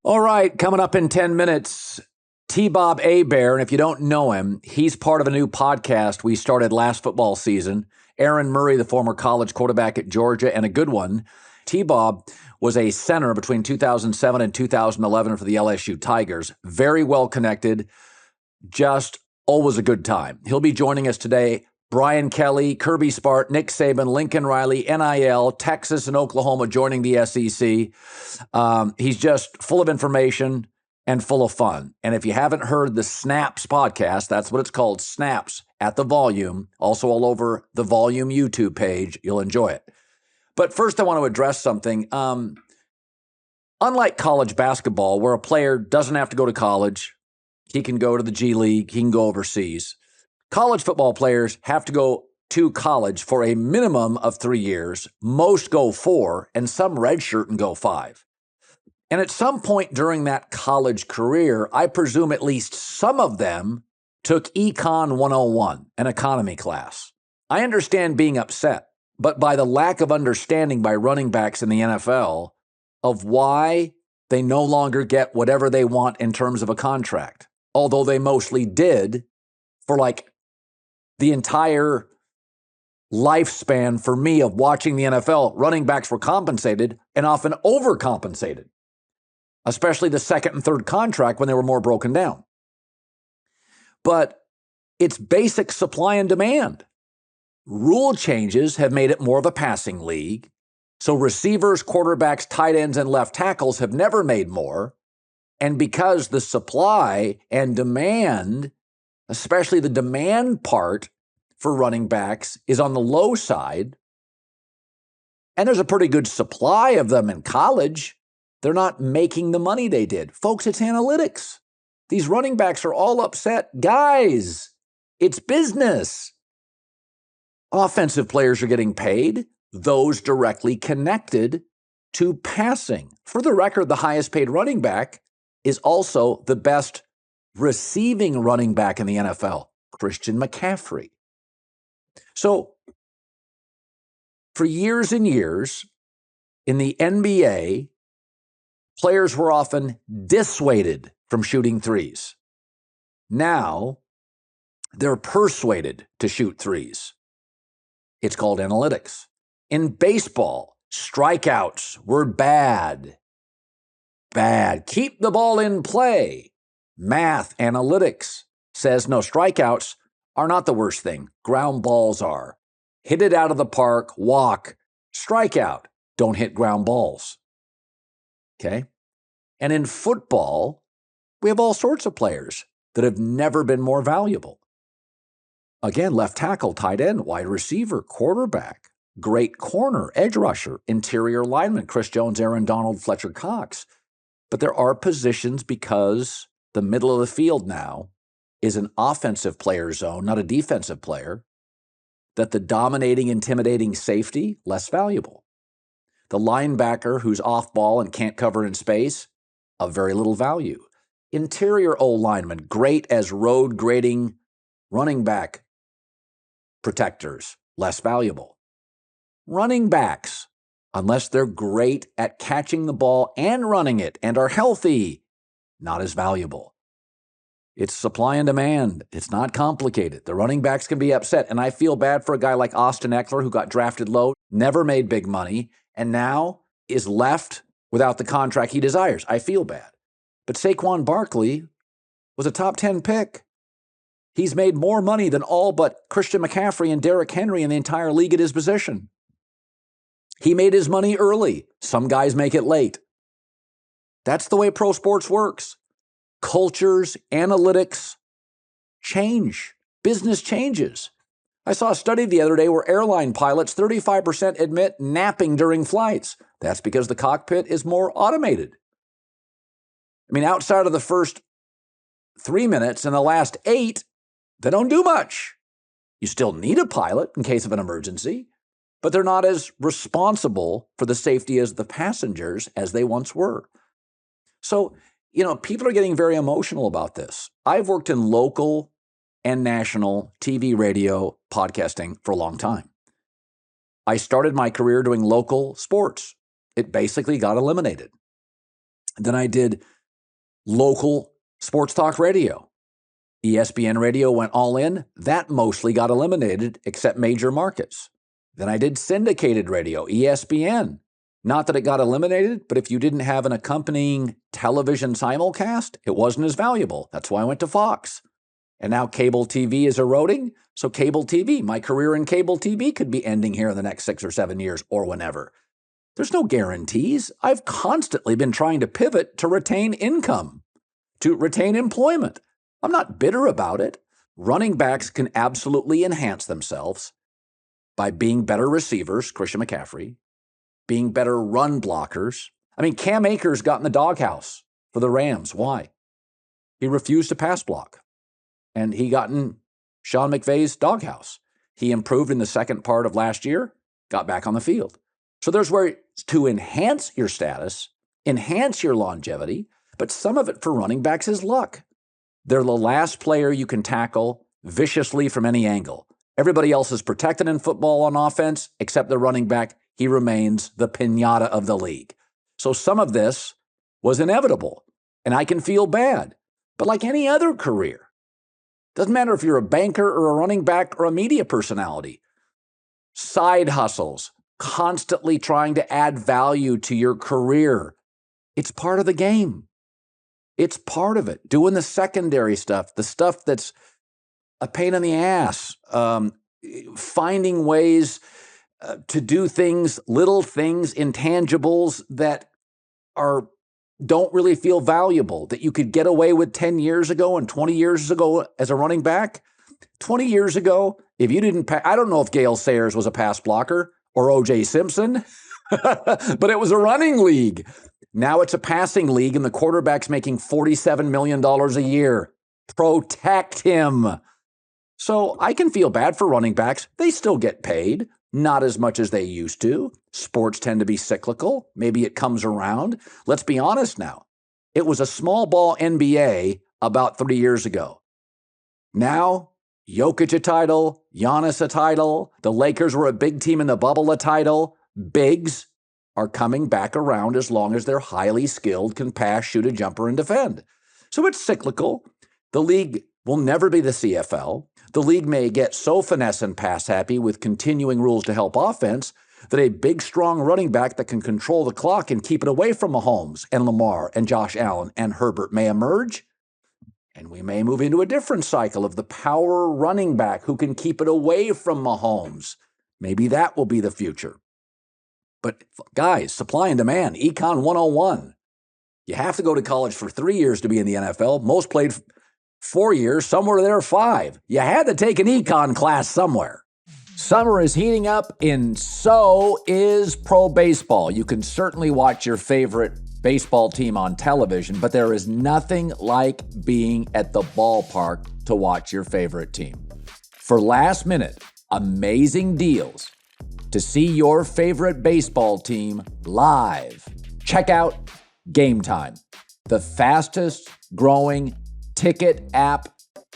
All right, coming up in 10 minutes, T-Bob Hebert. And if you don't know him, he's part of a new podcast we started last football season. Aaron Murray, the former college quarterback at Georgia, and a good one. T-Bob was a center between 2007 and 2011 for the LSU Tigers. Very well connected, just always a good time. He'll be joining us today. Brian Kelly, Kirby Smart, Nick Saban, Lincoln Riley, NIL, Texas and Oklahoma joining the SEC. He's just full of information and full of fun. And if you haven't heard the Snaps podcast, that's what it's called, Snaps at the Volume, also all over the Volume YouTube page. You'll enjoy it. But first, I want to address something. Unlike college basketball, where a player doesn't have to go to college, he can go to the G League, he can go overseas. College football players have to go to college for a minimum of 3 years. Most go 4, and some redshirt and go 5. And at some point during that college career, I presume at least some of them took Econ 101, an economy class. I understand being upset, but by the lack of understanding by running backs in the NFL of why they no longer get whatever they want in terms of a contract, although they mostly did for like the entire lifespan for me of watching the NFL. Running backs were compensated and often overcompensated, especially the second and third contract when they were more broken down. But it's basic supply and demand. Rule changes have made it more of a passing league. So receivers, quarterbacks, tight ends, and left tackles have never made more. And because the supply and demand, especially the demand part for running backs, is on the low side, and there's a pretty good supply of them in college, they're not making the money they did. Folks, it's analytics. These running backs are all upset. Guys, it's business. Offensive players are getting paid, those directly connected to passing. For the record, the highest paid running back is also the best receiving running back in the NFL, Christian McCaffrey. So for years and years in the NBA, players were often dissuaded from shooting threes. Now they're persuaded to shoot threes. It's called analytics. In baseball, strikeouts were bad. Bad. Keep the ball in play. Math, analytics says no, strikeouts are not the worst thing. Ground balls are. Hit it out of the park, walk, strikeout. Don't hit ground balls. Okay? And in football, we have all sorts of players that have never been more valuable. Again, left tackle, tight end, wide receiver, quarterback, great corner, edge rusher, interior lineman, Chris Jones, Aaron Donald, Fletcher Cox. But there are positions, because the middle of the field now is an offensive player zone, not a defensive player, that the dominating, intimidating safety, less valuable. The linebacker who's off ball and can't cover in space, of very little value. Interior O-lineman, great as road grading running back protectors, less valuable. Running backs, unless they're great at catching the ball and running it and are healthy, not as valuable. It's supply and demand. It's not complicated. The running backs can be upset. And I feel bad for a guy like Austin Eckler, who got drafted low, never made big money, and now is left without the contract he desires. I feel bad. But Saquon Barkley was a top 10 pick. He's made more money than all but Christian McCaffrey and Derrick Henry in the entire league at his position. He made his money early. Some guys make it late. That's the way pro sports works. Cultures, analytics change. Business changes. I saw a study the other day where airline pilots, 35% admit napping during flights. That's because the cockpit is more automated. I mean, outside of the first 3 minutes and the last 8, they don't do much. You still need a pilot in case of an emergency, but they're not as responsible for the safety as the passengers as they once were. So, people are getting very emotional about this. I've worked in local and national TV, radio, podcasting for a long time. I started my career doing local sports. It basically got eliminated. Then I did local sports talk radio. ESPN radio went all in. That mostly got eliminated except major markets. Then I did syndicated radio, ESPN. Not that it got eliminated, but if you didn't have an accompanying television simulcast, it wasn't as valuable. That's why I went to Fox. And now cable TV is eroding. So cable TV, my career in cable TV could be ending here in the next 6 or 7 years or whenever. There's no guarantees. I've constantly been trying to pivot to retain income, to retain employment. I'm not bitter about it. Running backs can absolutely enhance themselves by being better receivers, Christian McCaffrey, being better run blockers. I mean, Cam Akers got in the doghouse for the Rams. Why? He refused to pass block, and he got in Sean McVay's doghouse. He improved in the second part of last year, got back on the field. So there's where to enhance your status, enhance your longevity, but some of it for running backs is luck. They're the last player you can tackle viciously from any angle. Everybody else is protected in football on offense, except the running back. He remains the piñata of the league. So some of this was inevitable, and I can feel bad. But like any other career, doesn't matter if you're a banker or a running back or a media personality, side hustles, constantly trying to add value to your career. It's part of the game. It's part of it. Doing the secondary stuff, the stuff that's a pain in the ass, finding ways to do things, little things, intangibles that don't really feel valuable, that you could get away with 10 years ago and 20 years ago as a running back. 20 years ago, if you didn't I don't know if Gale Sayers was a pass blocker or O.J. Simpson, but it was a running league. Now it's a passing league, and the quarterback's making $47 million a year. Protect him. So I can feel bad for running backs. They still get paid, not as much as they used to. Sports tend to be cyclical. Maybe it comes around. Let's be honest now. It was a small ball NBA about 3 years ago. Now, Jokic a title, Giannis a title, the Lakers were a big team in the bubble a title. Bigs are coming back around as long as they're highly skilled, can pass, shoot a jumper, and defend. So it's cyclical. The league will never be the CFL. The league may get so finesse and pass happy with continuing rules to help offense that a big, strong running back that can control the clock and keep it away from Mahomes and Lamar and Josh Allen and Herbert may emerge. And we may move into a different cycle of the power running back who can keep it away from Mahomes. Maybe that will be the future. But guys, supply and demand, Econ 101. You have to go to college for 3 years to be in the NFL. Most played 4 years, some were there 5. You had to take an econ class somewhere. Summer is heating up, and so is pro baseball. You can certainly watch your favorite baseball team on television, but there is nothing like being at the ballpark to watch your favorite team. For last minute, amazing deals to see your favorite baseball team live. Check out Game Time, the fastest growing ticket app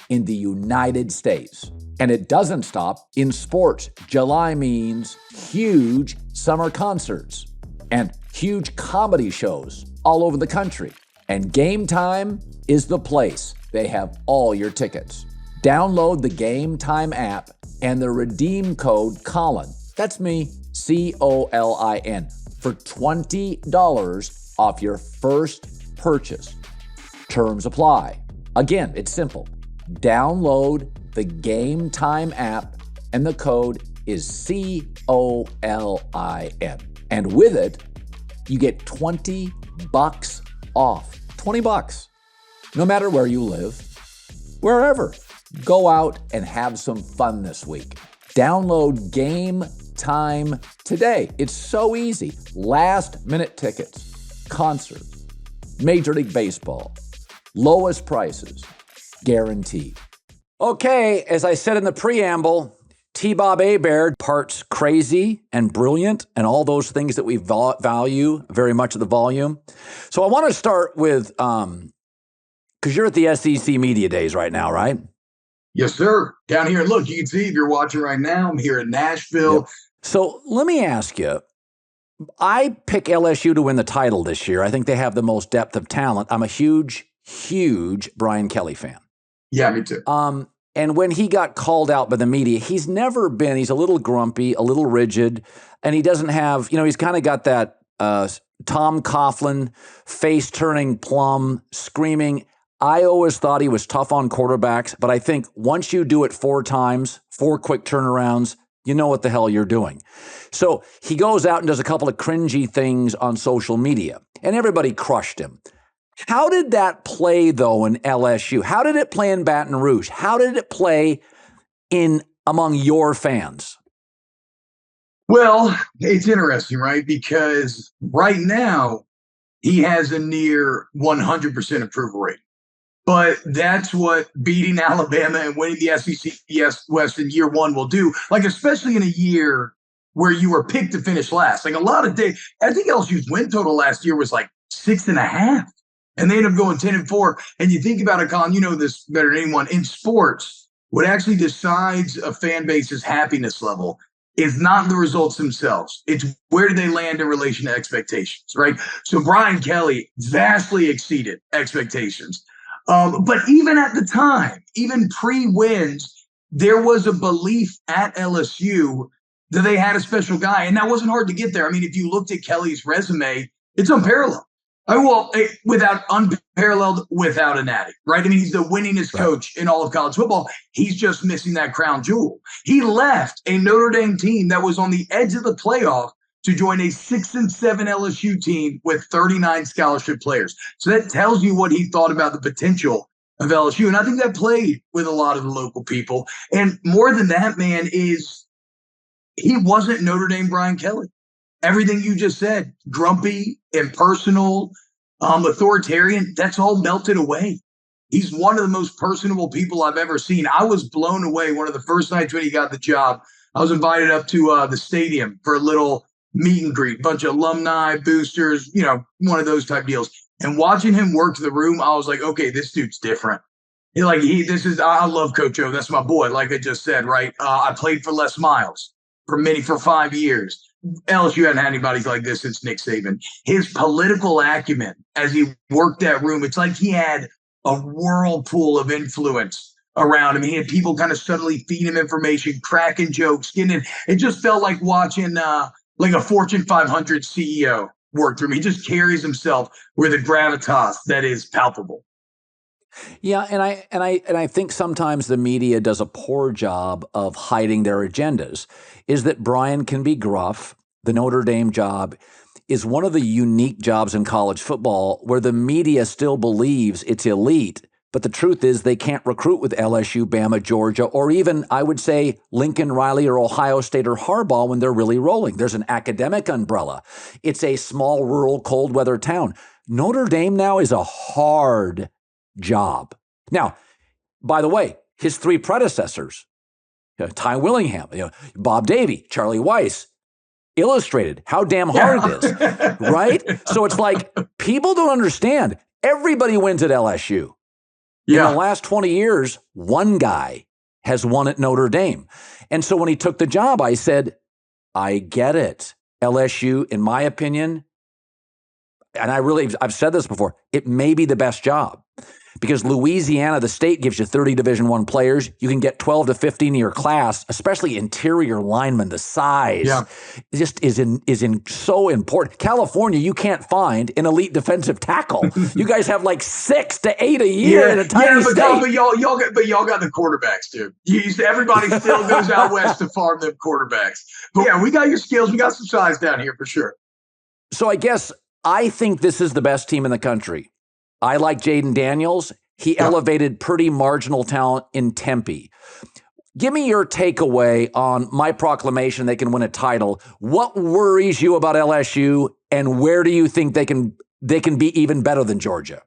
in the United States. And it doesn't stop in sports. July means huge summer concerts and huge comedy shows all over the country. And Game Time is the place. They have all your tickets. Download the Game Time app and the redeem code Colin. That's me, COLIN, for $20 off your first purchase. Terms apply. Again, it's simple. Download the Game Time app, and the code is COLIN. And with it, you get $20 off. $20. No matter where you live, wherever. Go out and have some fun this week. Download Game Time today. It's so easy. Last minute tickets, concerts, Major League Baseball, lowest prices, guaranteed. Okay, as I said in the preamble, T-Bob Hebert, parts crazy and brilliant and all those things that we value very much at the volume. So I want to start with, because you're at the SEC Media Days right now, right? Yes, sir. Down here, look, you can see if you're watching right now, I'm here in Nashville. Yep. So let me ask you, I pick LSU to win the title this year. I think they have the most depth of talent. I'm a huge, huge Brian Kelly fan. Yeah, me too. And when he got called out by the media, he's a little grumpy, a little rigid, and he doesn't have, he's kind of got that Tom Coughlin face turning plum, screaming. I always thought he was tough on quarterbacks, but I think once you do it 4 times, 4 quick turnarounds, you know what the hell you're doing. So he goes out and does a couple of cringy things on social media, and everybody crushed him. How did that play, though, in LSU? How did it play in Baton Rouge? How did it play among your fans? Well, it's interesting, right? Because right now, he has a near 100% approval rate. But that's what beating Alabama and winning the SEC West in year 1 will do. Like, especially in a year where you were picked to finish last. Like, a lot of days, I think LSU's win total last year was like 6.5. And they ended up going 10-4. And you think about it, Colin, you know this better than anyone. In sports, what actually decides a fan base's happiness level is not the results themselves. It's where do they land in relation to expectations, right? So Brian Kelly vastly exceeded expectations. But even at the time, even pre-wins, there was a belief at LSU that they had a special guy. And that wasn't hard to get there. I mean, if you looked at Kelly's resume, it's unparalleled. Unparalleled without a natty, right? I mean, he's the winningest coach in all of college football. He's just missing that crown jewel. He left a Notre Dame team that was on the edge of the playoff to join a 6-7 LSU team with 39 scholarship players. So that tells you what he thought about the potential of LSU. And I think that played with a lot of the local people. And more than that, man, is he wasn't Notre Dame Brian Kelly. Everything you just said, grumpy, impersonal, authoritarian, that's all melted away. He's one of the most personable people I've ever seen. I was blown away one of the first nights when he got the job. I was invited up to the stadium for a little meet and greet, bunch of alumni, boosters, one of those type deals. And watching him work the room, I was like, okay, this dude's different. I love Coach O. That's my boy, like I just said, right? I played for Les Miles for 5 years. LSU hadn't had anybody like this since Nick Saban. His political acumen as he worked that room, it's like he had a whirlpool of influence around him. He had people kind of subtly feed him information, cracking jokes, it just felt like watching like a Fortune 500 CEO work through him. He just carries himself with a gravitas that is palpable. Yeah, and I think sometimes the media does a poor job of hiding their agendas. Is that Brian can be gruff. The Notre Dame job is one of the unique jobs in college football where the media still believes it's elite, but the truth is they can't recruit with LSU, Bama, Georgia, or even, I would say, Lincoln Riley or Ohio State or Harbaugh when they're really rolling. There's an academic umbrella. It's a small, rural, cold weather town. Notre Dame now is a hard job. Now, by the way, his 3 predecessors, Ty Willingham, Bob Davie, Charlie Weiss, illustrated how damn hard it is, right? So it's like people don't understand. Everybody wins at LSU. Yeah. In the last 20 years, one guy has won at Notre Dame. And so when he took the job, I said, I get it. LSU, in my opinion, and I've said this before, it may be the best job. Because Louisiana, the state, gives you 30 Division I players. You can get 12 to 15 in your class, especially interior linemen. The size just is so important. California, you can't find an elite defensive tackle. You guys have like 6 to 8 a year in a tiny state. But y'all got the quarterbacks, dude. Everybody still goes out west to farm them quarterbacks. But yeah, we got your skills. We got some size down here for sure. So I think this is the best team in the country. I like Jaden Daniels. He elevated pretty marginal talent in Tempe. Give me your takeaway on my proclamation they can win a title. What worries you about LSU, and where do you think they can be even better than Georgia?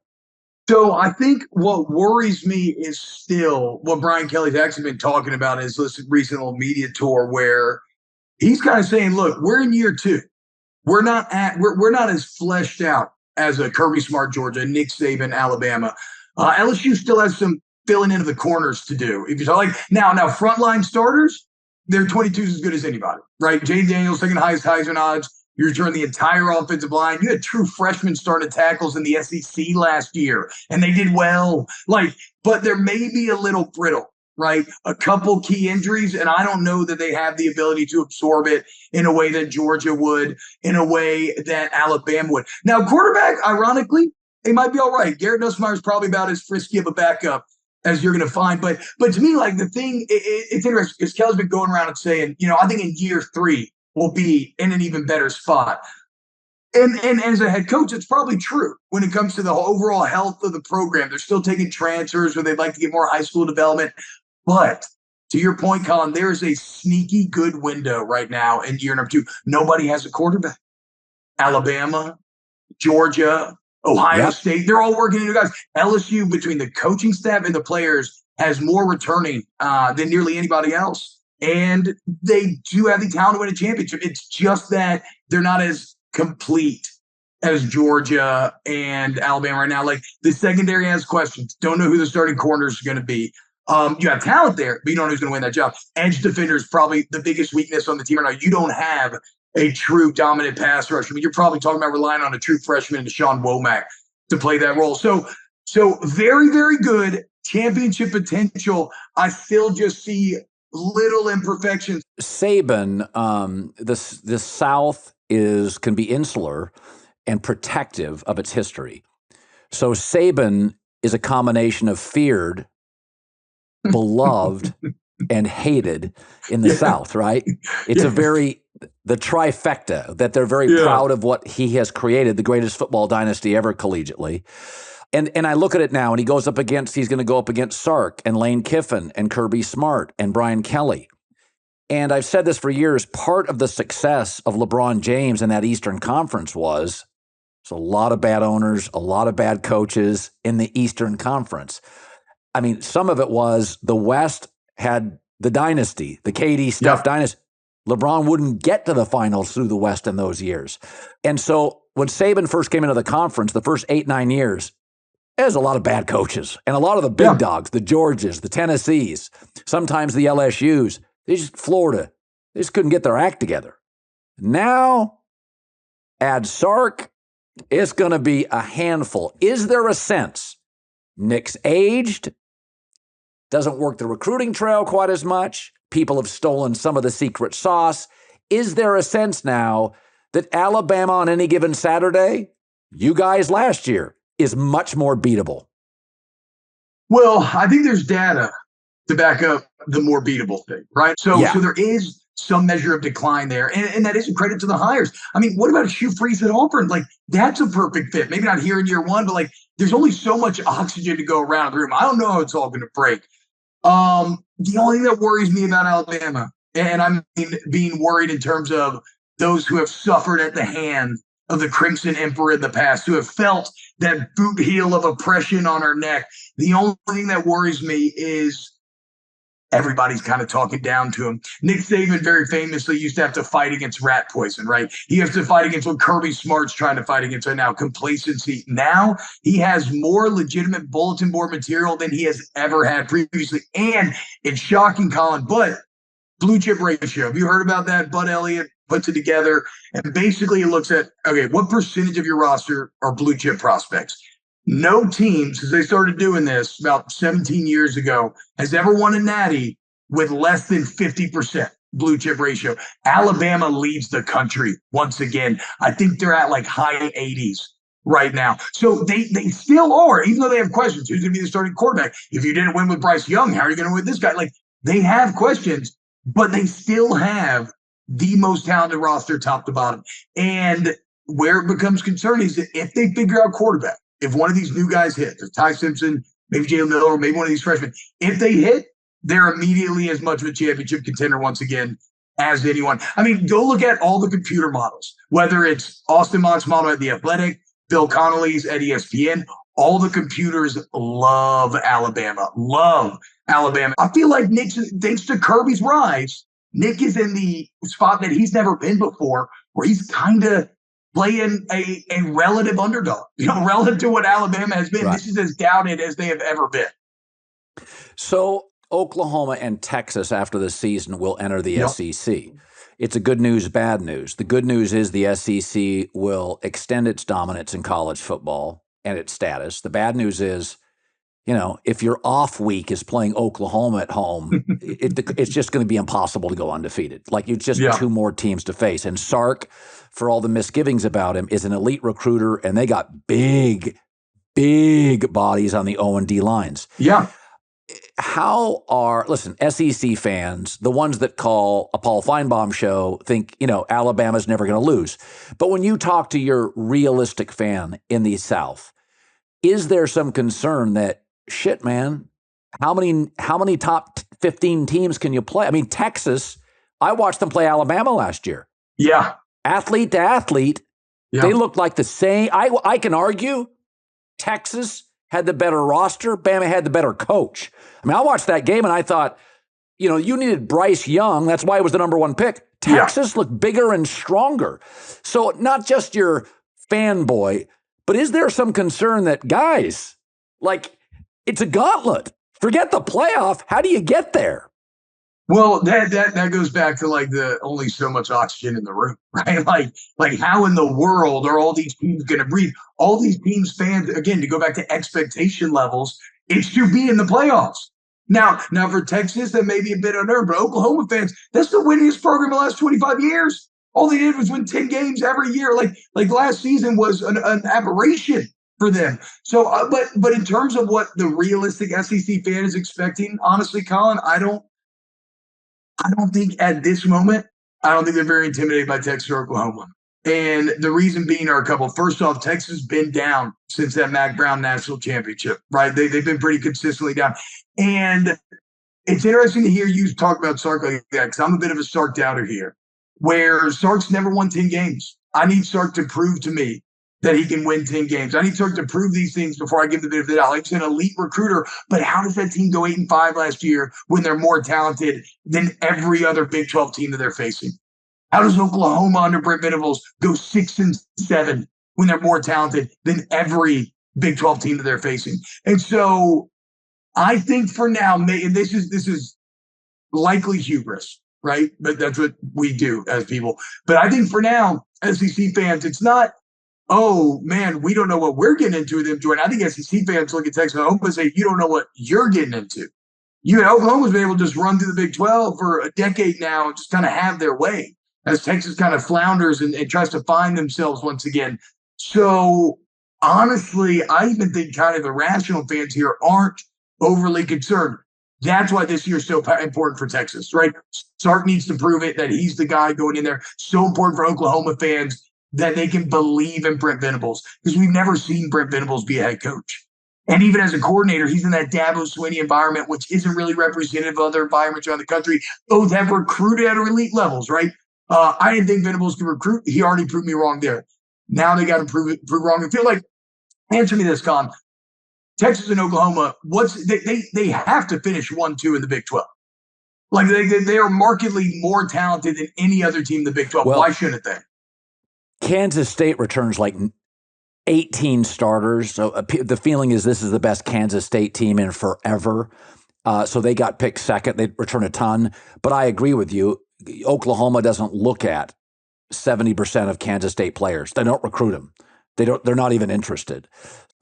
So I think what worries me is still what Brian Kelly's actually been talking about in his recent little media tour, where he's kind of saying, look, we're in year 2. We're not as fleshed out as a Kirby Smart Georgia, Nick Saban Alabama. LSU still has some filling into the corners to do. If you're like now frontline starters, their 22 is as good as anybody, right? Jaden Daniels, second highest Heisman odds. You return the entire offensive line. You had true freshmen starting tackles in the SEC last year, and they did well. But they're maybe a little brittle, right? A couple key injuries, and I don't know that they have the ability to absorb it in a way that Georgia would, in a way that Alabama would. Now, quarterback, ironically, they might be all right. Garrett Nussmeier is probably about as frisky of a backup as you're going to find. But to me, the thing, it's interesting because Kelly's been going around and saying, I think in year 3 we'll be in an even better spot. And as a head coach, it's probably true when it comes to the overall health of the program. They're still taking transfers where they'd like to get more high school development. But to your point, Colin, there is a sneaky good window right now in year number 2. Nobody has a quarterback. Alabama, Georgia, Ohio State, they're all working into guys. LSU, between the coaching staff and the players, has more returning than nearly anybody else. And they do have the talent to win a championship. It's just that they're not as complete as Georgia and Alabama right now. The secondary has questions. Don't know who the starting corners are going to be. You have talent there, but you don't know who's going to win that job. Edge defender is probably the biggest weakness on the team right now. You don't have a true dominant pass rusher. You're probably talking about relying on a true freshman, Deshaun Womack, to play that role. So very, very good championship potential. I still just see little imperfections. Saban, the South can be insular and protective of its history. So Saban is a combination of feared, beloved, and hated in the South, right? It's the trifecta that they're very proud of what he has created, the greatest football dynasty ever collegiately. And I look at it now, and he's going to go up against Sark and Lane Kiffin and Kirby Smart and Brian Kelly. And I've said this for years, part of the success of LeBron James in that Eastern Conference was a lot of bad owners, a lot of bad coaches in the Eastern Conference. I mean, some of it was the West had the dynasty, the KD Steph dynasty. LeBron wouldn't get to the finals through the West in those years. And so when Saban first came into the conference, the first 8-9 years, there's a lot of bad coaches and a lot of the big dogs, the Georgias, the Tennessees, sometimes the LSUs, Florida, they just couldn't get their act together. Now, add Sark, it's going to be a handful. Is there a sense Nick's aged, doesn't work the recruiting trail quite as much, people have stolen some of the secret sauce? Is there a sense now that Alabama on any given Saturday, you guys last year, is much more beatable? Well, I think there's data to back up the more beatable thing, right? So there is some measure of decline there, and that is a credit to the hires. I mean, what about Hugh Freeze at Auburn? That's a perfect fit. Maybe not here in year 1, but there's only so much oxygen to go around the room. I don't know how it's all going to break. The only thing that worries me about Alabama, and I mean being worried in terms of those who have suffered at the hand of the Crimson Emperor in the past, who have felt that boot heel of oppression on our neck. The only thing that worries me is everybody's kind of talking down to him. Nick Saban very famously used to have to fight against rat poison, right? He has to fight against what Kirby Smart's trying to fight against right now, complacency. Now he has more legitimate bulletin board material than he has ever had previously. And it's shocking, Colin, but blue chip ratio. Have you heard about that? Bud Elliott puts it together, and basically it looks at, okay, what percentage of your roster are blue chip prospects? No team, since they started doing this about 17 years ago, has ever won a natty with less than 50% blue chip ratio. Alabama leads the country once again. I think they're at high 80s right now. So they still are, even though they have questions. Who's going to be the starting quarterback? If you didn't win with Bryce Young, how are you going to win with this guy? They have questions, but they still have the most talented roster top to bottom. And where it becomes concerning is that if they figure out quarterback, if one of these new guys hit, there's Ty Simpson, maybe Jalen Miller, maybe one of these freshmen, if they hit, they're immediately as much of a championship contender once again as anyone. I mean, go look at all the computer models, whether it's Austin Mott's model at The Athletic, Bill Connolly's at ESPN, all the computers love Alabama. I feel like Nick, thanks to Kirby's rise, Nick is in the spot that he's never been before, where he's kind of playing a relative underdog, relative to what Alabama has been. Right. This is as doubted as they have ever been. So Oklahoma and Texas after the season will enter the Yep. SEC. It's a good news, bad news. The good news is the SEC will extend its dominance in college football and its status. The bad news is, if your off week is playing Oklahoma at home, it's just going to be impossible to go undefeated. Like, it's just two more teams to face. And Sark, for all the misgivings about him, is an elite recruiter, and they got big bodies on the O&D lines. Yeah. Listen, SEC fans, the ones that call a Paul Feinbaum show, think, Alabama's never going to lose. But when you talk to your realistic fan in the South, is there some concern that, shit, man, how many top 15 teams can you play? I mean, Texas, I watched them play Alabama last year. Yeah. Athlete to athlete, they looked like the same. I can argue Texas had the better roster. Bama had the better coach. I mean, I watched that game and I thought, you needed Bryce Young. That's why it was the number one pick. Texas looked bigger and stronger. So not just your fanboy, but is there some concern that, guys, like, it's a gauntlet. Forget the playoff. How do you get there? Well, that goes back to like the only so much oxygen in the room, right? Like how in the world are all these teams going to breathe? All these teams, fans, again, to go back to expectation levels, it's to be in the playoffs. Now for Texas, that may be a bit unearned, but Oklahoma fans, that's the winningest program in the last 25 years. All they did was win 10 games every year. Like last season was an aberration for them. So, but in terms of what the realistic SEC fan is expecting, honestly, Colin, I don't think at this moment, I don't think they're very intimidated by Texas or Oklahoma. And the reason being are a couple. First off, Texas has been down since that Mac Brown national championship, right? They've been pretty consistently down. And it's interesting to hear you talk about Sark like that, because I'm a bit of a Sark doubter here, where Sark's never won 10 games. I need Sark to prove to me that he can win 10 games. I need Sark to prove these things before I give the benefit of the doubt. Like, he's an elite recruiter, but how does that team go 8-5 last year when they're more talented than every other Big 12 team that they're facing? How does Oklahoma under Brent Venables go 6-7 when they're more talented than every Big 12 team that they're facing? And so I think for now, and this is likely hubris, right? But that's what we do as people. But I think for now, SEC fans, it's not, oh, man, we don't know what we're getting into with them, Jordan. I think SEC fans look at Texas and Oklahoma and say, you don't know what you're getting into. Oklahoma's been able to just run through the Big 12 for a decade now and just kind of have their way as Texas kind of flounders and tries to find themselves once again. So, honestly, I even think kind of the rational fans here aren't overly concerned. That's why this year is so important for Texas, right? Sark needs to prove it, that he's the guy going in there. So important for Oklahoma fans that they can believe in Brent Venables, because we've never seen Brent Venables be a head coach. And even as a coordinator, he's in that Dabo Swinney environment, which isn't really representative of other environments around the country. Both have recruited at elite levels, right? I didn't think Venables could recruit. He already proved me wrong there. Now they got to prove wrong. I feel like, answer me this, Con. Texas and Oklahoma, they have to finish 1-2 in the Big 12. Like, they are markedly more talented than any other team in the Big 12. Well, why shouldn't they? Kansas State returns like 18 starters. So the feeling is this is the best Kansas State team in forever. So they got picked second. They return a ton. But I agree with you. Oklahoma doesn't look at 70% of Kansas State players. They don't recruit them. They're not even interested.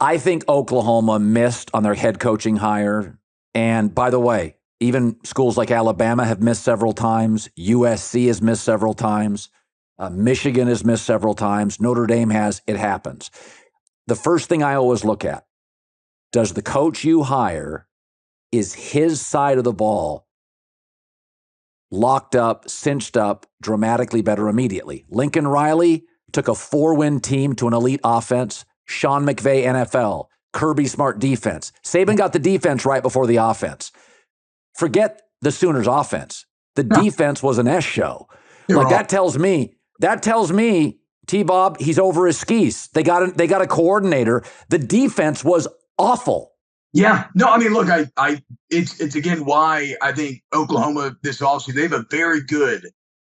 I think Oklahoma missed on their head coaching hire. And by the way, even schools like Alabama have missed several times. USC has missed several times. Michigan has missed several times. Notre Dame has. It happens. The first thing I always look at, does the coach you hire, is his side of the ball locked up, cinched up, dramatically better immediately? Lincoln Riley took a 4-win team to an elite offense. Sean McVay, NFL. Kirby Smart, defense. Saban got the defense right before the offense. Forget the Sooners offense. The defense was an S show. That tells me, T-Bob, he's over his skis. They got a coordinator. The defense was awful. Yeah. No, I mean, look, it's again why I think Oklahoma this offseason, they have a very good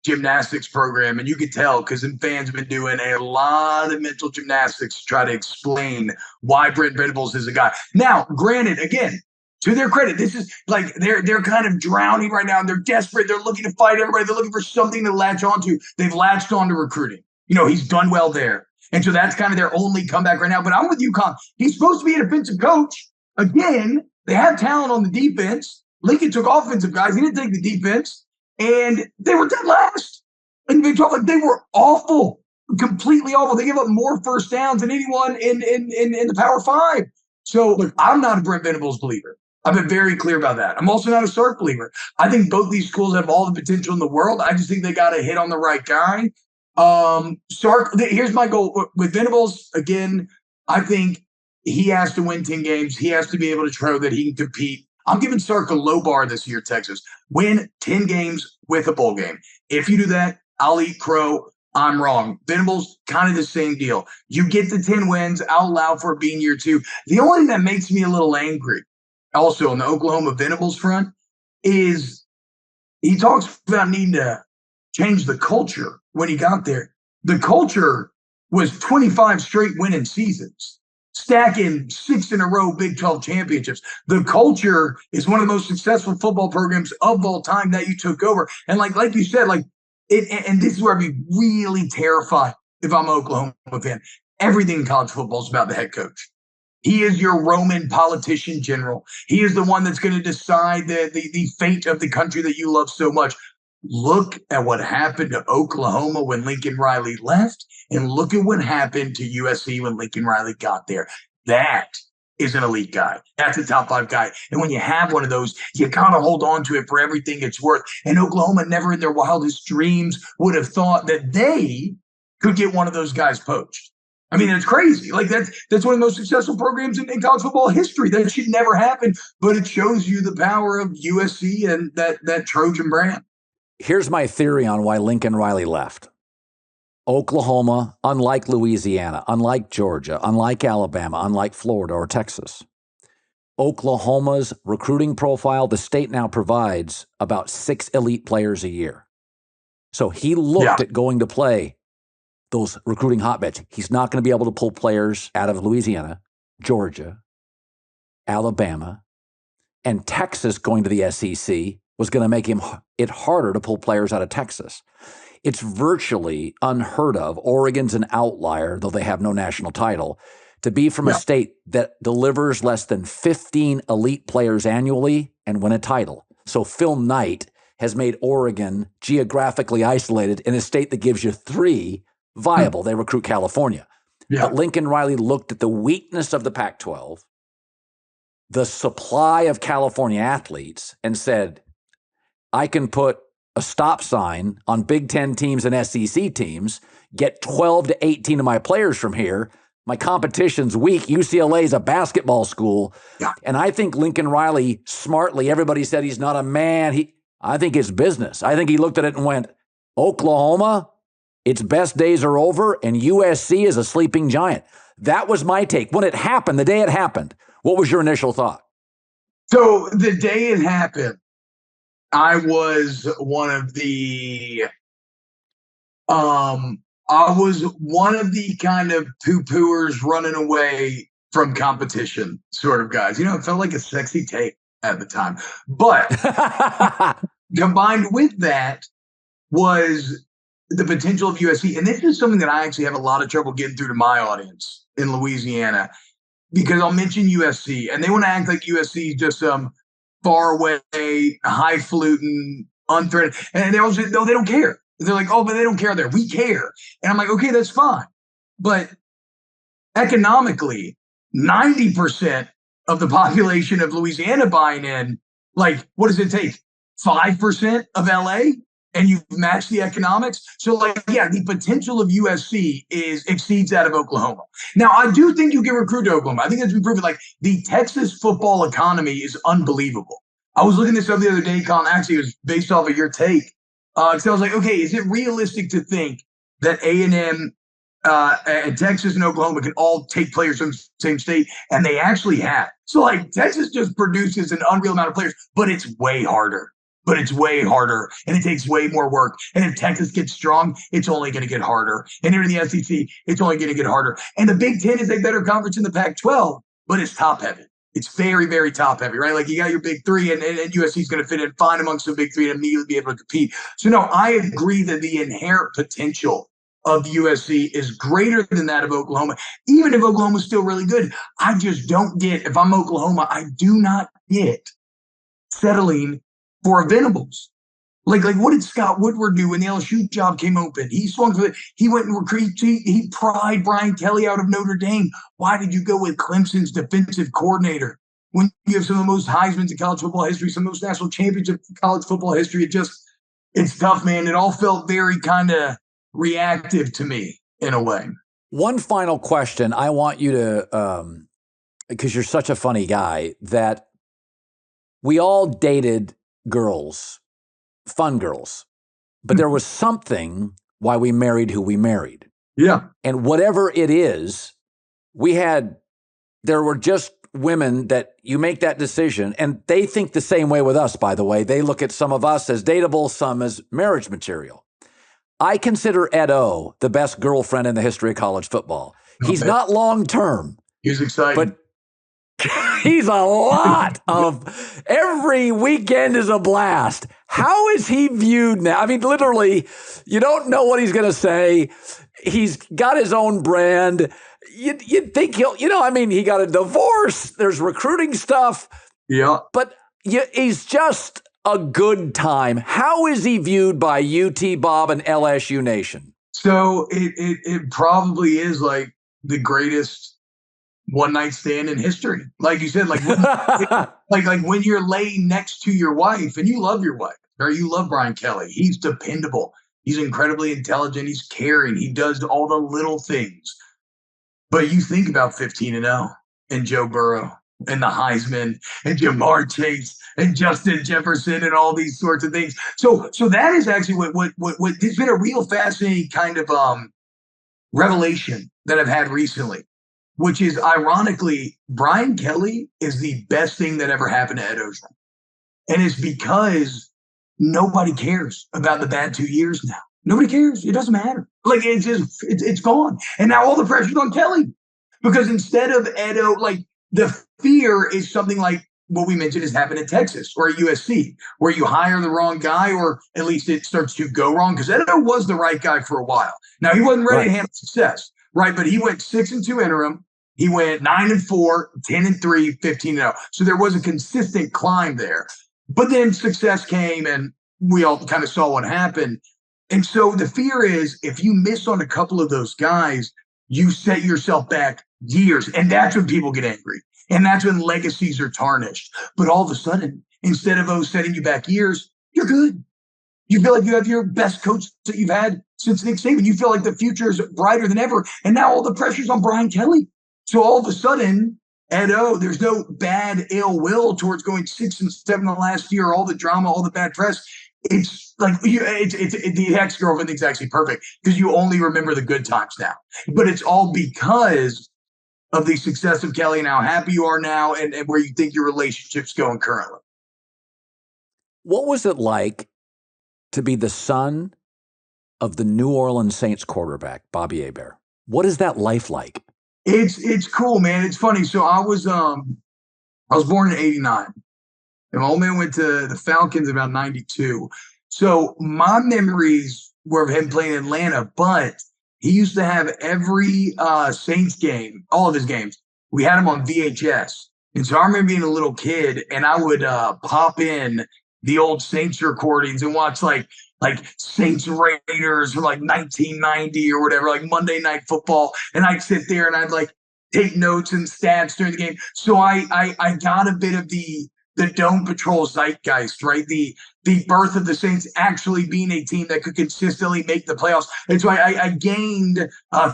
gymnastics program, and you can tell because the fans have been doing a lot of mental gymnastics to try to explain why Brent Venables is a guy. Now, granted, again, To their credit, this is like they're kind of drowning right now. And they're desperate. They're looking to fight everybody. They're looking for something to latch onto. They've latched onto recruiting. He's done well there. And so that's kind of their only comeback right now. But I'm with you, Colin. He's supposed to be a defensive coach. Again, they have talent on the defense. Lincoln took offensive guys. He didn't take the defense. And they were dead last. And they were awful, completely awful. They gave up more first downs than anyone in the Power 5. So, look, I'm not a Brent Venables believer. I've been very clear about that. I'm also not a Sark believer. I think both these schools have all the potential in the world. I just think they got to hit on the right guy. Sark, here's my goal. With Venables, again, I think he has to win 10 games. He has to be able to show that he can compete. I'm giving Sark a low bar this year, Texas. Win 10 games with a bowl game. If you do that, I'll eat crow. I'm wrong. Venables, kind of the same deal. You get the 10 wins, I'll allow for it being year 2. The only thing that makes me a little angry, also on the Oklahoma Venables front, is he talks about needing to change the culture when he got there. The culture was 25 straight winning seasons, stacking 6 in a row Big 12 championships. The culture is one of the most successful football programs of all time that you took over. And like you said, and this is where I'd be really terrified if I'm an Oklahoma fan. Everything in college football is about the head coach. He is your Roman politician general. He is the one that's going to decide the fate of the country that you love so much. Look at what happened to Oklahoma when Lincoln Riley left, and look at what happened to USC when Lincoln Riley got there. That is an elite guy. That's a top 5 guy. And when you have one of those, you kind of hold on to it for everything it's worth. And Oklahoma never in their wildest dreams would have thought that they could get one of those guys poached. I mean, it's crazy. That's one of the most successful programs in college football history. That should never happen, but it shows you the power of USC and that Trojan brand. Here's my theory on why Lincoln Riley left. Oklahoma, unlike Louisiana, unlike Georgia, unlike Alabama, unlike Florida or Texas, Oklahoma's recruiting profile, the state now provides about 6 elite players a year. So he looked at going to play those recruiting hotbeds. He's not going to be able to pull players out of Louisiana, Georgia, Alabama, and Texas going to the SEC was going to make it harder to pull players out of Texas. It's virtually unheard of. Oregon's an outlier, though they have no national title, to be from a state that delivers less than 15 elite players annually and win a title. So Phil Knight has made Oregon geographically isolated in a state that gives you 3 viable. They recruit California. But Lincoln Riley looked at the weakness of the Pac-12, the supply of California athletes, and said, I can put a stop sign on Big Ten teams and SEC teams, get 12 to 18 of my players from here. My competition's weak. UCLA is a basketball school. And I think Lincoln Riley, smartly, everybody said he's not a man. I think it's business. I think he looked at it and went, Oklahoma, its best days are over, and USC is a sleeping giant. That was my take. When it happened, the day it happened, what was your initial thought? So the day it happened, I was one of the kind of poo-pooers running away from competition sort of guys. It felt like a sexy take at the time. But combined with that was the potential of USC. And this is something that I actually have a lot of trouble getting through to my audience in Louisiana, because I'll mention USC and they want to act like USC is just some far away, highfalutin, unthreatened. And they all say, no, they don't care. They're like, oh, but they don't care there. We care. And I'm like, okay, that's fine. But economically, 90% of the population of Louisiana buying in, what does it take? 5% of LA? And you've matched the economics. So, the potential of USC exceeds that of Oklahoma. Now, I do think you can recruit to Oklahoma. I think that's been proven. The Texas football economy is unbelievable. I was looking this up the other day, Colin. Actually, it was based off of your take. Because I was like, okay, is it realistic to think that A&M and Texas and Oklahoma can all take players from the same state? And they actually have. So, Texas just produces an unreal amount of players, but it's way harder. And it takes way more work. And if Texas gets strong, it's only going to get harder. And here in the SEC, it's only going to get harder. And the Big Ten is a better conference than the Pac-12, but it's top-heavy. it's very, very top heavy, right? Like you got your big three, and USC is going to fit in fine amongst the big three and immediately be able to compete. So no, I agree that the inherent potential of USC is greater than that of Oklahoma, even if Oklahoma's still really good. I just don't get, if I'm Oklahoma, I do not get settling for a Venables. Like what did Scott Woodward do when the LSU job came open? He swung for it. He went and recruited. He pried Brian Kelly out of Notre Dame. Why did you go with Clemson's defensive coordinator when you have some of the most Heismans in college football history, some of those national championships in college football history? It's tough, man. It all felt very kind of reactive to me in a way. One final question. I want you to, because you're such a funny guy, that we all dated girls, fun girls, but there was something why we married who we married. Yeah. And whatever it is, there were just women that you make that decision, and they think the same way with us, by the way. They look at some of us as dateable, some as marriage material. I consider Ed O the best girlfriend in the history of college football. He's not long-term. He's exciting. But he's a lot of, every weekend is a blast. How is he viewed now? I mean, literally, you don't know what he's going to say. He's got his own brand. You'd think he got a divorce. There's recruiting stuff. Yeah. But he's just a good time. How is he viewed by you, T-Bob, and LSU Nation? So it probably is like the greatest one-night stand in history. Like you said, like when you're laying next to your wife and you love your wife, or you love Brian Kelly. He's dependable. He's incredibly intelligent. He's caring. He does all the little things. But you think about 15-0 and Joe Burrow and the Heisman and Jamar Chase and Justin Jefferson and all these sorts of things. So that is actually what it's been a real fascinating kind of revelation that I've had recently, which is ironically, Brian Kelly is the best thing that ever happened to Ed Ogeron. And it's because nobody cares about the bad 2 years now. Nobody cares. It doesn't matter. Like it's gone. And now all the pressure's on Kelly. Because instead of Edo, like the fear is something like what we mentioned has happened in Texas or at USC, where you hire the wrong guy, or at least it starts to go wrong. Because Edo was the right guy for a while. Now he wasn't ready to handle success, right? But he went 6-2 interim. He went 9-4, 10-3, 15-0. So there was a consistent climb there. But then success came, and we all kind of saw what happened. And so the fear is if you miss on a couple of those guys, you set yourself back years. And that's when people get angry. And that's when legacies are tarnished. But all of a sudden, instead of setting you back years, you're good. You feel like you have your best coach that you've had since Nick Saban. You feel like the future is brighter than ever. And now all the pressure's on Brian Kelly. So all of a sudden, there's no bad ill will towards going 6-7 the last year, all the drama, all the bad press. It's like the ex-girlfriend thing's actually perfect because you only remember the good times now. But it's all because of the success of Kelly and how happy you are now and where you think your relationship's going currently. What was it like to be the son of the New Orleans Saints quarterback, Bobby Hebert? What is that life like? It's cool, man. It's funny. So I was born in '89. And my old man went to the Falcons about 92. So my memories were of him playing in Atlanta, but he used to have every Saints game, all of his games. We had him on VHS. And so I remember being a little kid, and I would pop in the old Saints recordings and watch like Saints Raiders from like 1990 or whatever, like Monday Night Football. And I'd sit there and I'd like take notes and stats during the game. So I got a bit of the Dome Patrol zeitgeist, right? The birth of the Saints actually being a team that could consistently make the playoffs. And so I gained,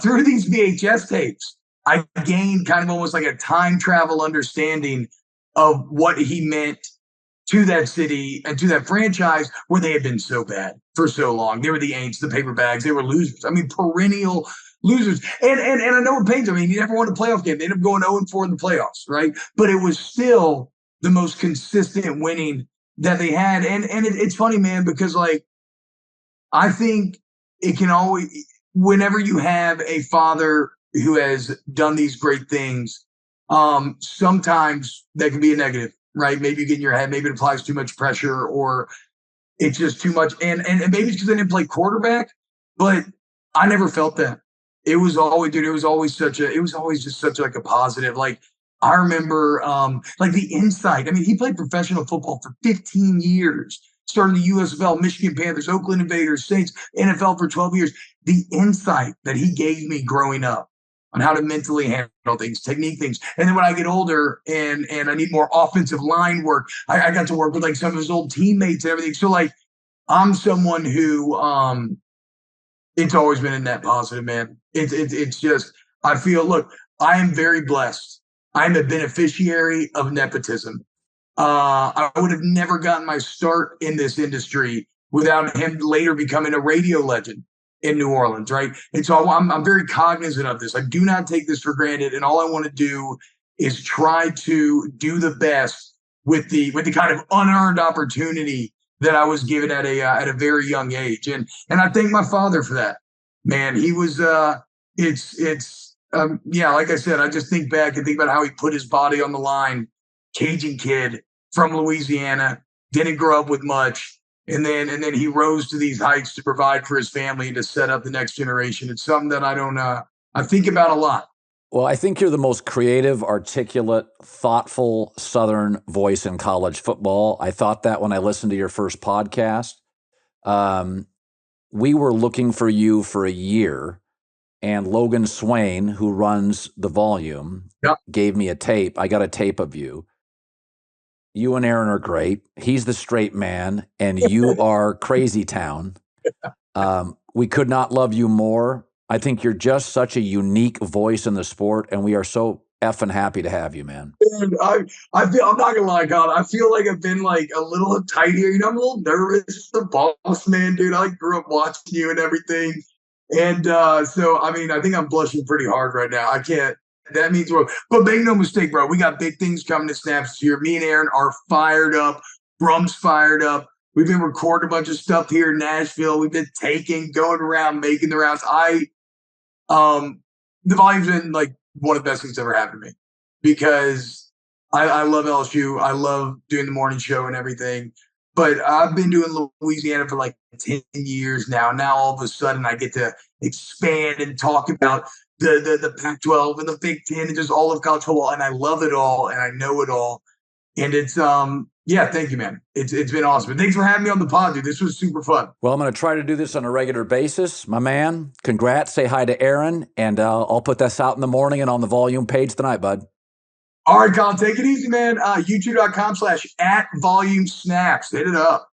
through these VHS tapes, I gained kind of almost like a time travel understanding of what he meant to that city and to that franchise where they had been so bad for so long. They were the Aints, the paper bags. They were losers. I mean, perennial losers. And I know it pains. I mean, he never won a playoff game. They ended up going 0-4 in the playoffs, right? But it was still the most consistent winning that they had. And it's funny, man, because like, I think it can always, whenever you have a father who has done these great things, sometimes that can be a negative, right? Maybe you get in your head, maybe it applies too much pressure, or it's just too much. And maybe it's because I didn't play quarterback, but I never felt that. It was always, dude, it was always just such like a positive. Like I remember like the insight. I mean, he played professional football for 15 years, started the USFL, Michigan Panthers, Oakland Invaders, Saints, NFL for 12 years. The insight that he gave me growing up on how to mentally handle things, technique things. And then when I get older and I need more offensive line work, I got to work with like some of his old teammates and everything. So like I'm someone who it's always been a net positive, man. It's just, I feel, look, I am very blessed. I'm a beneficiary of nepotism. I would have never gotten my start in this industry without him later becoming a radio legend in New Orleans, right? And so I'm very cognizant of this. I do not take this for granted, and all I want to do is try to do the best with the kind of unearned opportunity that I was given at a very young age, and I thank my father for that. Man, he was yeah, like I said, I just think back and think about how he put his body on the line. Cajun kid from Louisiana, didn't grow up with much. And then he rose to these heights to provide for his family and to set up the next generation. It's something that I think about a lot. Well, I think you're the most creative, articulate, thoughtful Southern voice in college football. I thought that when I listened to your first podcast. We were looking for you for a year, and Logan Swain, who runs the Volume, gave me a tape. I got a tape of you. You and Aaron are great. He's the straight man, and you are crazy town. We could not love you more. I think you're just such a unique voice in the sport, and we are so effing happy to have you, man. And I feel, I'm not gonna lie, God, I feel like I've been like a little tight here. You know, I'm a little nervous. The boss man, dude. I grew up watching you and everything, and so I mean, I think I'm blushing pretty hard right now. I can't. That means well, but make no mistake, bro. We got big things coming to Snaps this year. Me and Aaron are fired up. Brum's fired up. We've been recording a bunch of stuff here in Nashville. We've been going around, making the rounds. The Volume's been like one of the best things ever happened to me because I love LSU. I love doing the morning show and everything. But I've been doing Louisiana for like 10 years now. Now all of a sudden I get to expand and talk about the Pac-12 and the Big Ten and just all of college football, and I love it all and I know it all. And it's yeah, thank you, man. It's been awesome. And thanks for having me on the pod, dude. This was super fun. Well, I'm going to try to do this on a regular basis, my man. Congrats. Say hi to Aaron, and I'll put this out in the morning and on the Volume page tonight, bud. All right, Colin, take it easy, man. YouTube.com/@VolumeSnaps. Hit it up.